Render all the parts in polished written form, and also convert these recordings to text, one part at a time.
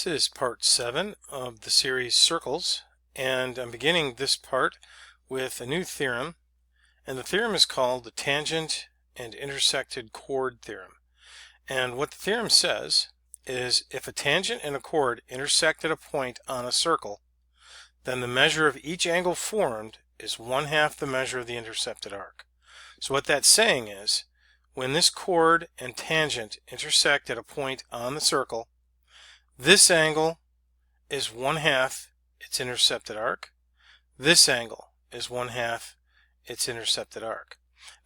This is part 7 of the series Circles, and I'm beginning this part with a new theorem, and the theorem is called the tangent and intersected chord theorem. And what the theorem says is if a tangent and a chord intersect at a point on a circle, then the measure of each angle formed is 1/2 the measure of the intercepted arc. So what that's saying is when this chord and tangent intersect at a point on the circle, this angle is 1/2 its intercepted arc. This angle is 1/2 its intercepted arc.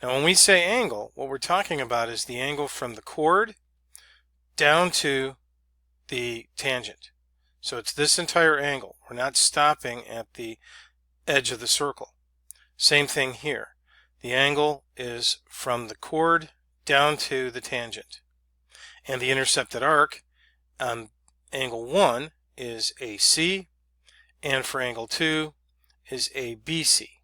Now when we say angle, what we're talking about is the angle from the chord down to the tangent. So it's this entire angle. We're not stopping at the edge of the circle. Same thing here. The angle is from the chord down to the tangent. And the intercepted arc on angle 1 is AC, and for angle 2 is ABC.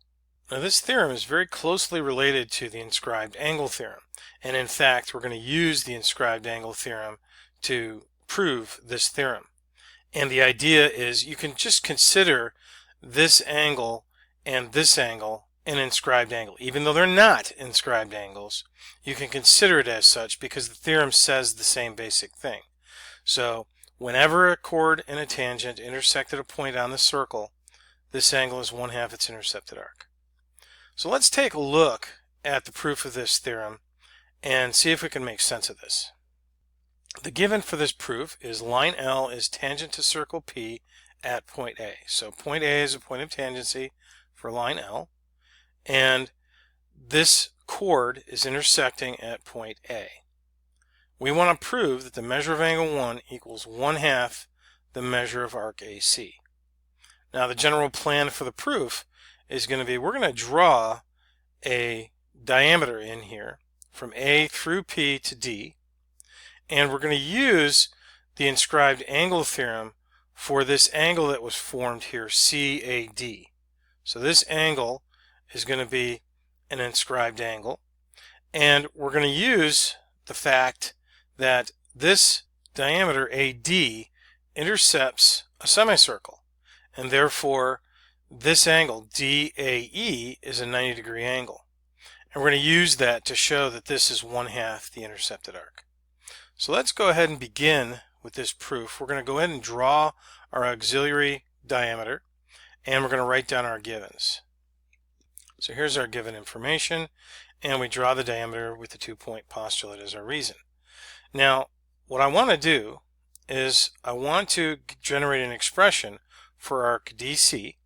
Now this theorem is very closely related to the inscribed angle theorem, and in fact we're going to use the inscribed angle theorem to prove this theorem. And the idea is you can just consider this angle and this angle an inscribed angle. Even though they're not inscribed angles, you can consider it as such because the theorem says the same basic thing. So whenever a chord and a tangent intersect at a point on the circle, this angle is 1/2 its intercepted arc. So let's take a look at the proof of this theorem and see if we can make sense of this. The given for this proof is line L is tangent to circle P at point A. So point A is a point of tangency for line L, and this chord is intersecting at point A. We want to prove that the measure of angle 1 equals 1/2 the measure of arc AC. Now the general plan for the proof is going to be we're going to draw a diameter in here from A through P to D, and we're going to use the inscribed angle theorem for this angle that was formed here, CAD. So this angle is going to be an inscribed angle, and we're going to use the fact that this diameter AD intercepts a semicircle, and therefore this angle DAE is a 90-degree angle. And we're going to use that to show that this is 1/2 the intercepted arc. So let's go ahead and begin with this proof. We're going to go ahead and draw our auxiliary diameter, and we're going to write down our givens. So here's our given information, and we draw the diameter with the 2-point postulate as our reason. Now, what I want to do is I want to generate an expression for arc DC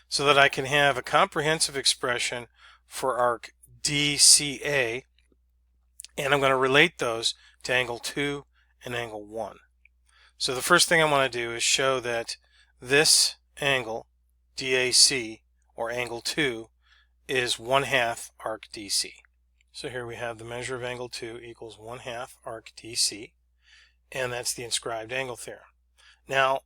so that I can have a comprehensive expression for arc DCA, and I'm going to relate those to angle 2 and angle 1. So the first thing I want to do is show that this angle, DAC, or angle 2, is 1/2 arc DC. So here we have the measure of angle 2 equals 1/2 arc DC, and that's the inscribed angle theorem. Now,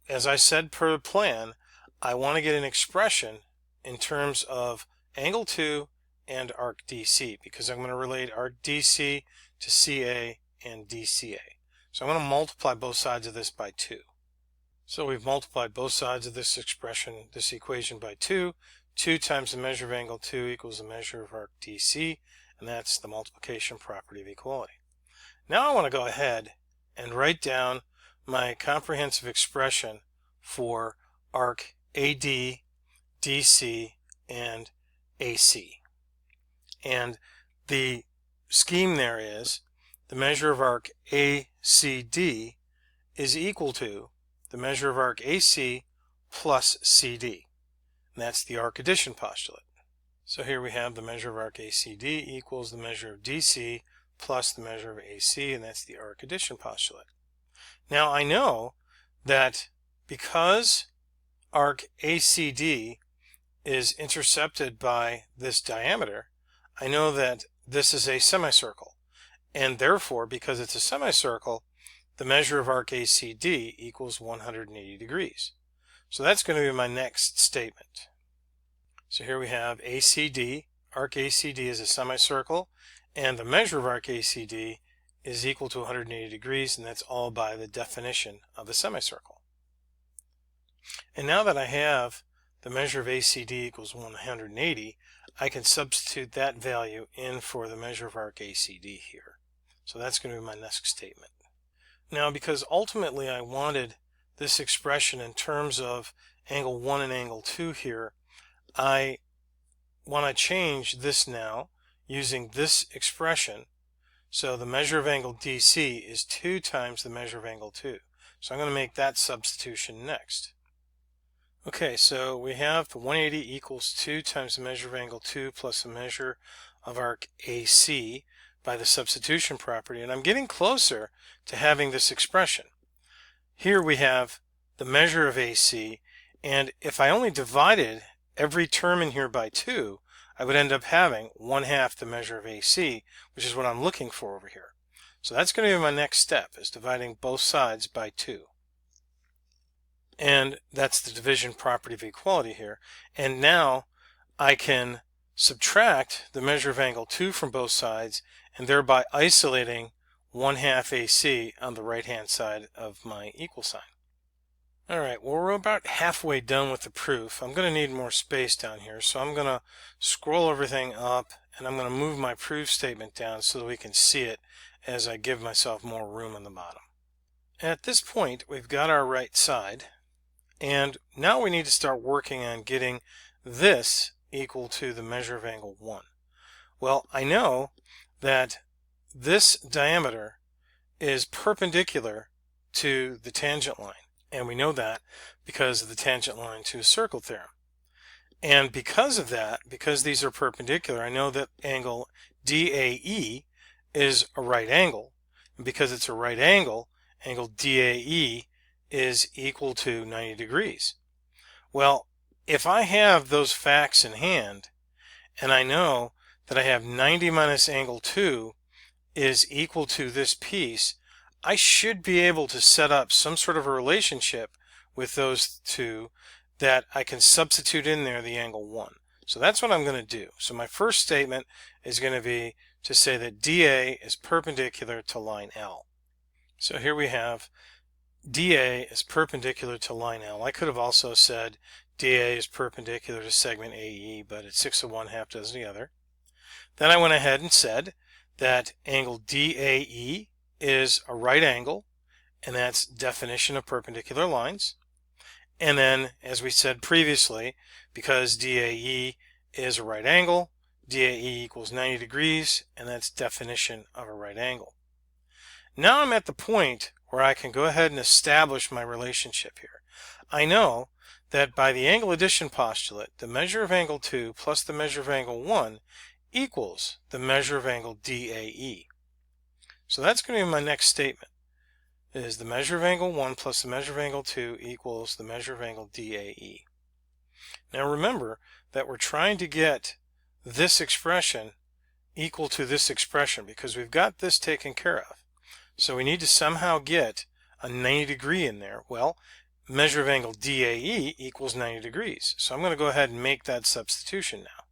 as I said per the plan, I want to get an expression in terms of angle 2 and arc DC, because I'm going to relate arc DC to CA and DCA. So I'm going to multiply both sides of this by 2. So we've multiplied both sides of this expression, this equation, by 2. 2 times the measure of angle 2 equals the measure of arc DC, and that's the multiplication property of equality. Now I want to go ahead and write down my comprehensive expression for arc AD, DC, and AC. And the scheme there is the measure of arc ACD is equal to the measure of arc AC plus CD. And that's the arc addition postulate. So here we have the measure of arc ACD equals the measure of DC plus the measure of AC, and that's the arc addition postulate. Now I know that because arc ACD is intercepted by this diameter, I know that this is a semicircle, and therefore because it's a semicircle, the measure of arc ACD equals 180 degrees. So that's going to be my next statement. So here we have ACD. Arc ACD is a semicircle, and the measure of arc ACD is equal to 180 degrees, and that's all by the definition of a semicircle. And now that I have the measure of ACD equals 180, I can substitute that value in for the measure of arc ACD here. So that's going to be my next statement. Now, because ultimately I wanted this expression in terms of angle 1 and angle 2 here, I want to change this now using this expression. So the measure of angle DC is 2 times the measure of angle 2. So I'm going to make that substitution next. Okay, so we have the 180 equals 2 times the measure of angle 2 plus the measure of arc AC by the substitution property, and I'm getting closer to having this expression. Here we have the measure of AC, and if I only divided every term in here by 2, I would end up having 1/2 the measure of AC, which is what I'm looking for over here. So that's going to be my next step, is dividing both sides by 2. And that's the division property of equality here. And now I can subtract the measure of angle 2 from both sides, and thereby isolating 1/2 AC on the right hand side of my equal sign. Alright, well, we're about halfway done with the proof. I'm going to need more space down here, so I'm going to scroll everything up, and I'm going to move my proof statement down so that we can see it as I give myself more room on the bottom. At this point, we've got our right side, and now we need to start working on getting this equal to the measure of angle 1. Well, I know that this diameter is perpendicular to the tangent line, and we know that because of the tangent line to a circle theorem. And because of that, because these are perpendicular, I know that angle DAE is a right angle, and because it's a right angle, angle DAE is equal to 90 degrees. Well, if I have those facts in hand, and I know that I have 90 minus angle 2 is equal to this piece, I should be able to set up some sort of a relationship with those two that I can substitute in there the angle 1. So that's what I'm going to do. So my first statement is going to be to say that DA is perpendicular to line L. So here we have DA is perpendicular to line L. I could have also said DA is perpendicular to segment AE, but it's 6 of one, half does the other. Then I went ahead and said that angle DAE is a right angle, and that's definition of perpendicular lines. And then, as we said previously, because DAE is a right angle, DAE equals 90 degrees, and that's definition of a right angle. Now I'm at the point where I can go ahead and establish my relationship here. I know that by the angle addition postulate, the measure of angle 2 plus the measure of angle 1 equals the measure of angle DAE. So that's going to be my next statement, is the measure of angle 1 plus the measure of angle 2 equals the measure of angle DAE. Now remember that we're trying to get this expression equal to this expression because we've got this taken care of. So we need to somehow get a 90 degree in there. Well, measure of angle DAE equals 90 degrees. So I'm going to go ahead and make that substitution now.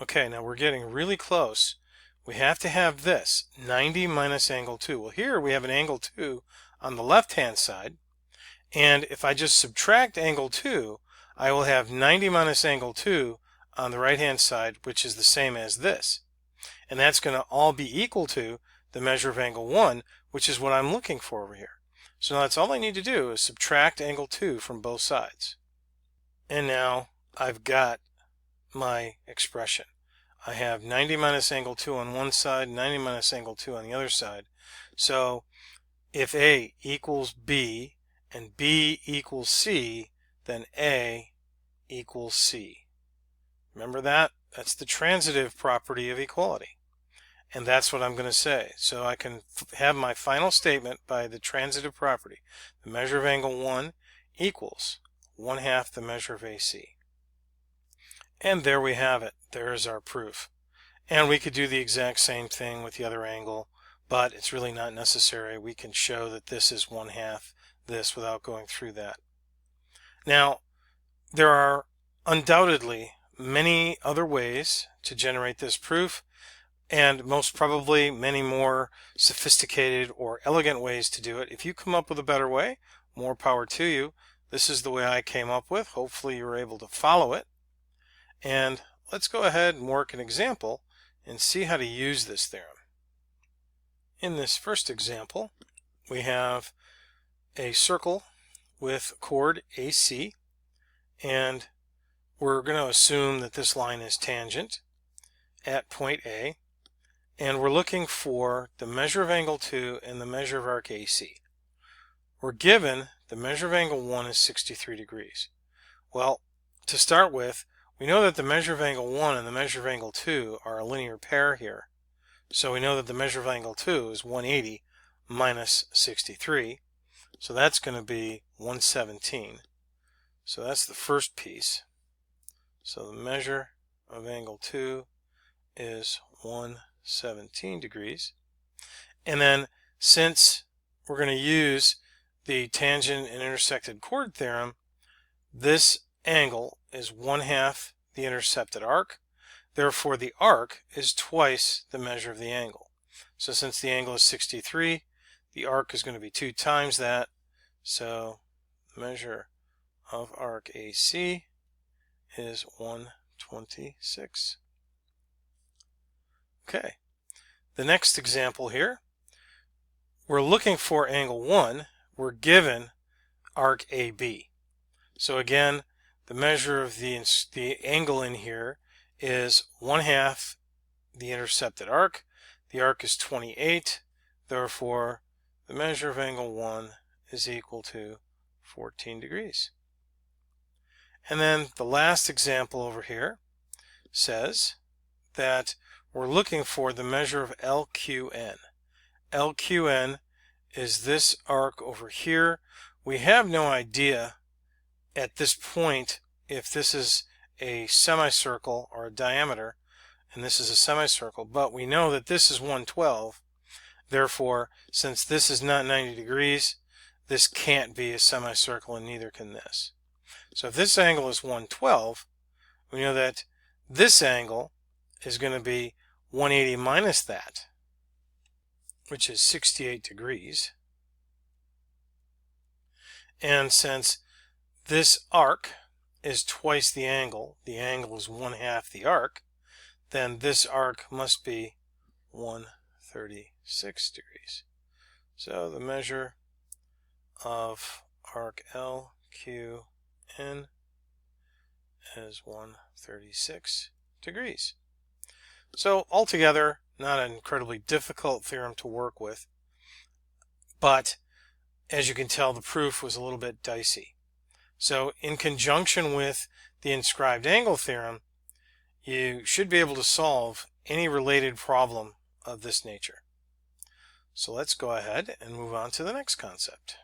Okay, now we're getting really close. We have to have this, 90 minus angle 2. Well, here we have an angle 2 on the left-hand side. And if I just subtract angle 2, I will have 90 minus angle 2 on the right-hand side, which is the same as this. And that's going to all be equal to the measure of angle 1, which is what I'm looking for over here. So now that's all I need to do is subtract angle 2 from both sides. And now I've got my expression. I have 90 minus angle 2 on one side, 90 minus angle 2 on the other side. So if A equals B and B equals C, then A equals C. Remember that? That's the transitive property of equality. And that's what I'm going to say. So I can have my final statement by the transitive property. The measure of angle 1 equals 1/2 the measure of AC. And there we have it. There's our proof. And we could do the exact same thing with the other angle, but it's really not necessary. We can show that this is 1/2 this without going through that. Now, there are undoubtedly many other ways to generate this proof, and most probably many more sophisticated or elegant ways to do it. If you come up with a better way, more power to you. This is the way I came up with. Hopefully you were able to follow it. And let's go ahead and work an example and see how to use this theorem. In this first example, we have a circle with chord AC, and we're going to assume that this line is tangent at point A, and we're looking for the measure of angle 2 and the measure of arc AC. We're given the measure of angle 1 is 63 degrees. Well, to start with, we know that the measure of angle 1 and the measure of angle 2 are a linear pair here. So we know that the measure of angle 2 is 180 minus 63. So that's going to be 117. So that's the first piece. So the measure of angle 2 is 117 degrees. And then since we're going to use the tangent and intersected chord theorem, this angle is 1/2 the intercepted arc. Therefore, the arc is twice the measure of the angle. So since the angle is 63, the arc is going to be 2 times that. So measure of arc AC is 126. Okay. The next example here, we're looking for angle 1. We're given arc AB. So again, the measure of the angle in here is 1/2 the intercepted arc. The arc is 28. Therefore, the measure of angle 1 is equal to 14 degrees. And then the last example over here says that we're looking for the measure of LQN. LQN is this arc over here. We have no idea at this point if this is a semicircle or a diameter, and this is a semicircle, but we know that this is 112. Therefore, since this is not 90 degrees, this can't be a semicircle, and neither can this. So if this angle is 112, we know that this angle is going to be 180 minus that, which is 68 degrees. And since this arc is twice the angle is 1/2 the arc, then this arc must be 136 degrees. So the measure of arc LQN is 136 degrees. So altogether, not an incredibly difficult theorem to work with, but as you can tell, the proof was a little bit dicey. So in conjunction with the inscribed angle theorem, you should be able to solve any related problem of this nature. So let's go ahead and move on to the next concept.